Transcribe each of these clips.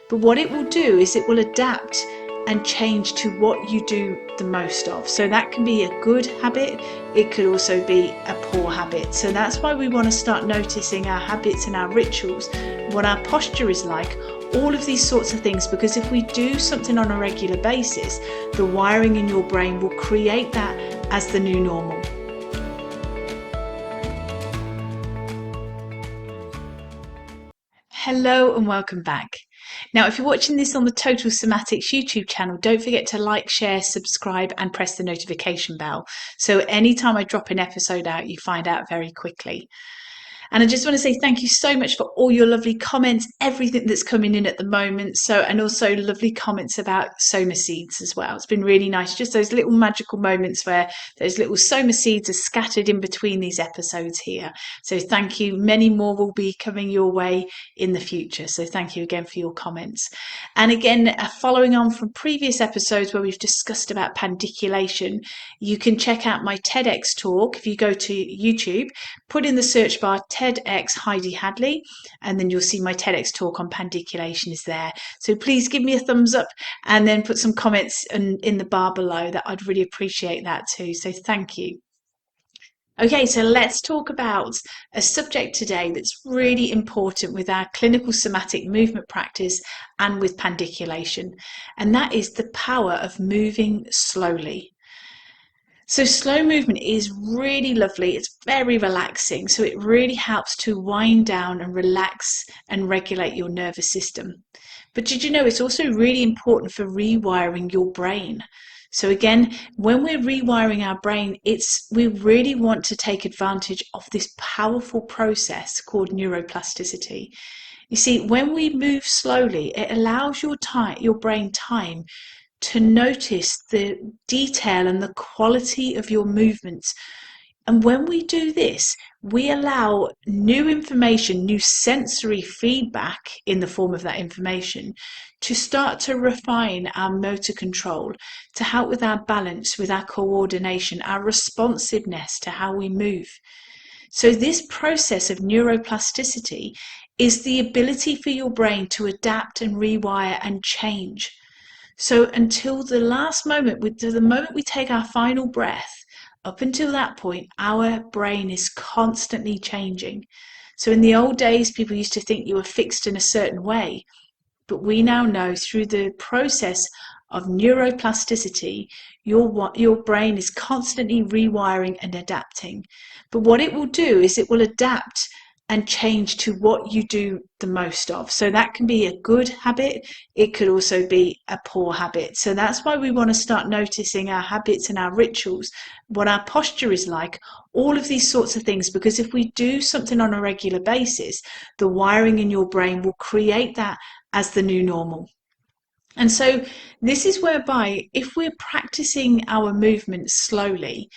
But what it will do is it will adapt and change to what you do the most of. So that can be a good habit, it could also be a poor habit. So that's why we want to start noticing our habits and our rituals, what our posture is like, all of these sorts of things, because if we do something on a regular basis, the wiring in your brain will create that as the new normal. Hello and welcome back. Now, if you're watching this on the Total Somatics YouTube channel, don't forget to like, share, subscribe, and press the notification bell. So anytime I drop an episode out, you find out very quickly. And I just want to say thank you so much for all your lovely comments, everything that's coming in at the moment. And also lovely comments about soma seeds as well. It's been really nice. Just those little magical moments where those little soma seeds are scattered in between these episodes here. So thank you. Many more will be coming your way in the future. So thank you again for your comments. And again, following on from previous episodes where we've discussed about pandiculation, you can check out my TEDx talk. If you go to YouTube, put in the search bar TEDx Heidi Hadley, and then you'll see my TEDx talk on pandiculation is there. So please give me a thumbs up and then put some comments in the bar below. That I'd really appreciate that too. So thank you. Okay, so let's talk about a subject today that's really important with our clinical somatic movement practice and with pandiculation, and that is the power of moving slowly. So slow movement is really lovely. It's very relaxing. So it really helps to wind down and relax and regulate your nervous system. But did you know it's also really important for rewiring your brain? So again, when we're rewiring our brain, we really want to take advantage of this powerful process called neuroplasticity. You see, when we move slowly, it allows your brain time to notice the detail and the quality of your movements. And when we do this, we allow new information, new sensory feedback in the form of that information to start to refine our motor control, to help with our balance, with our coordination, our responsiveness to how we move. So this process of neuroplasticity is the ability for your brain to adapt and rewire and change. So until the last moment, the moment we take our final breath, up until that point, our brain is constantly changing. So in the old days, people used to think you were fixed in a certain way. But we now know through the process of neuroplasticity, your brain is constantly rewiring and adapting. But what it will do is it will adapt and change to what you do the most of. So that can be a good habit, it could also be a poor habit. So that's why we want to start noticing our habits and our rituals, what our posture is like, all of these sorts of things, because if we do something on a regular basis, the wiring in your brain will create that as the new normal. And so this is whereby if we're practicing our movements slowly,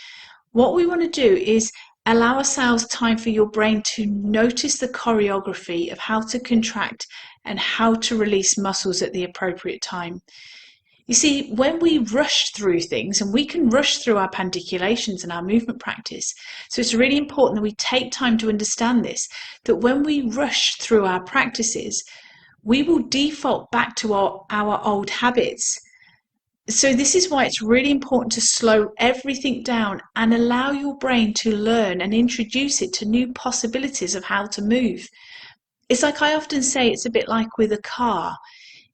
what we want to do is allow ourselves time for your brain to notice the choreography of how to contract and how to release muscles at the appropriate time. You see, when we rush through things, and we can rush through our pandiculations and our movement practice, so it's really important that we take time to understand this, that when we rush through our practices, we will default back to our old habits. So this is why it's really important to slow everything down and allow your brain to learn and introduce it to new possibilities of how to move. It's like I often say, it's a bit like with a car.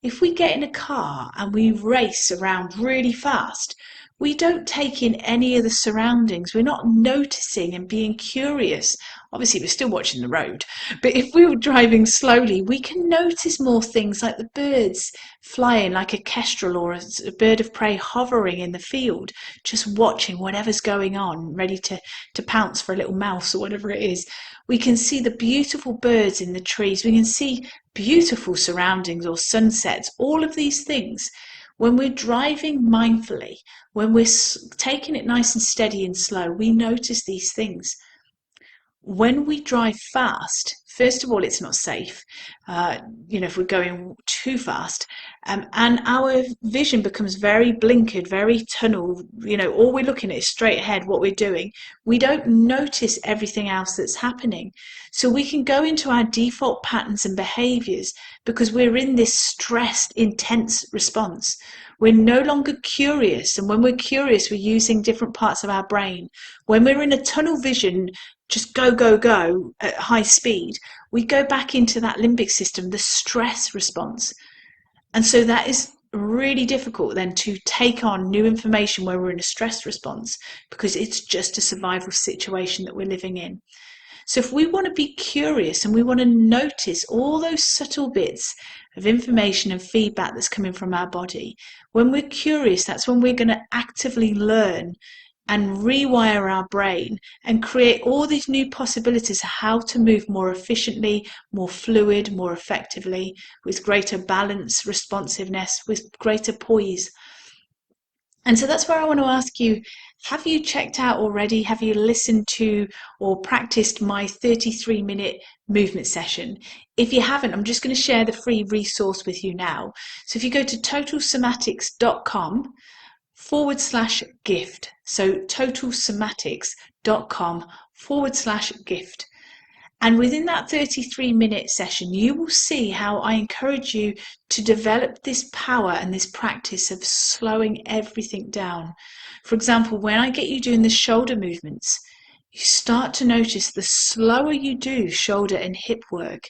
If we get in a car and we race around really fast, we don't take in any of the surroundings. We're not noticing and being curious. Obviously, we're still watching the road. But if we were driving slowly, we can notice more things like the birds flying like a kestrel or a bird of prey hovering in the field, just watching whatever's going on, ready to pounce for a little mouse or whatever it is. We can see the beautiful birds in the trees. We can see beautiful surroundings or sunsets, all of these things. When we're driving mindfully, when we're taking it nice and steady and slow, we notice these things. When we drive fast, First of all, it's not safe, if we're going too fast. And our vision becomes very blinkered, very tunnel. All we're looking at is straight ahead, what we're doing. We don't notice everything else that's happening. So we can go into our default patterns and behaviors because we're in this stressed, intense response. We're no longer curious. And when we're curious, we're using different parts of our brain. When we're in a tunnel vision, just go, go, go at high speed, we go back into that limbic system, the stress response. And so that is really difficult then to take on new information where we're in a stress response, because it's just a survival situation that we're living in. So if we want to be curious and we want to notice all those subtle bits of information and feedback that's coming from our body, when we're curious, that's when we're going to actively learn and rewire our brain and create all these new possibilities of how to move more efficiently, more fluid, more effectively, with greater balance, responsiveness, with greater poise. And so that's where I want to ask you, have you checked out already? Have you listened to or practiced my 33-minute movement session? If you haven't, I'm just going to share the free resource with you now. So if you go to totalsomatics.com/gift, so totalsomatics.com/gift. And within that 33-minute session, you will see how I encourage you to develop this power and this practice of slowing everything down. For example, when I get you doing the shoulder movements, you start to notice the slower you do shoulder and hip work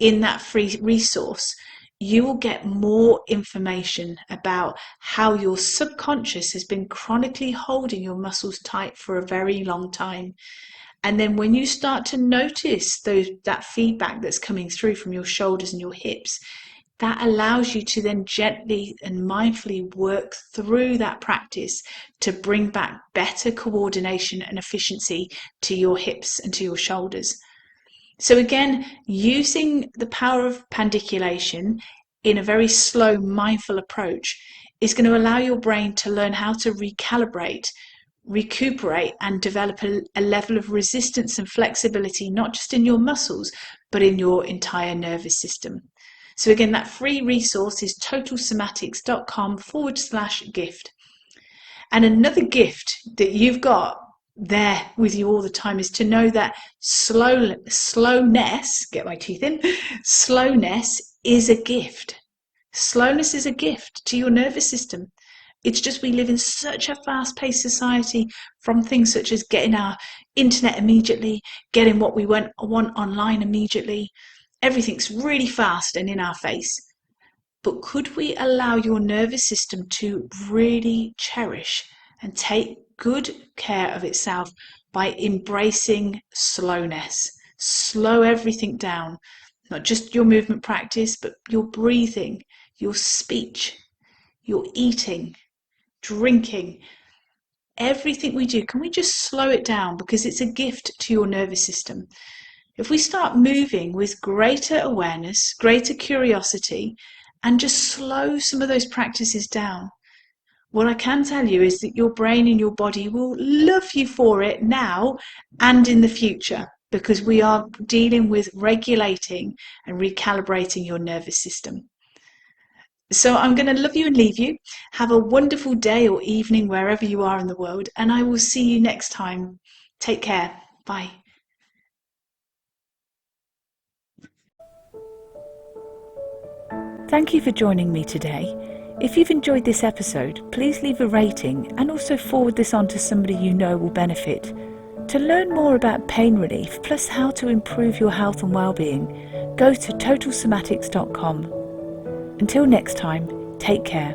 in that free resource, you will get more information about how your subconscious has been chronically holding your muscles tight for a very long time. And then when you start to notice that feedback that's coming through from your shoulders and your hips, that allows you to then gently and mindfully work through that practice to bring back better coordination and efficiency to your hips and to your shoulders. So again, using the power of pandiculation in a very slow, mindful approach is going to allow your brain to learn how to recalibrate, recuperate, and develop a level of resistance and flexibility, not just in your muscles, but in your entire nervous system. So again, that free resource is totalsomatics.com/gift. And another gift that you've got there with you all the time is to know that slowness, get my teeth in, slowness is a gift. Slowness is a gift to your nervous system. It's just we live in such a fast-paced society, from things such as getting our internet immediately, getting what we want online immediately. Everything's really fast and in our face. But could we allow your nervous system to really cherish and take good care of itself by embracing slowness? Slow everything down, not just your movement practice, but your breathing, your speech, your eating, drinking, everything we do. Can we just slow it down, because it's a gift to your nervous system? If we start moving with greater awareness, greater curiosity, and just slow some of those practices down, what I can tell you is that your brain and your body will love you for it now and in the future, because we are dealing with regulating and recalibrating your nervous system. So I'm going to love you and leave you. Have a wonderful day or evening wherever you are in the world, and I will see you next time. Take care. Bye. Thank you for joining me today. If you've enjoyed this episode, please leave a rating and also forward this on to somebody you know will benefit. To learn more about pain relief, plus how to improve your health and well-being, go to totalsomatics.com. Until next time, take care.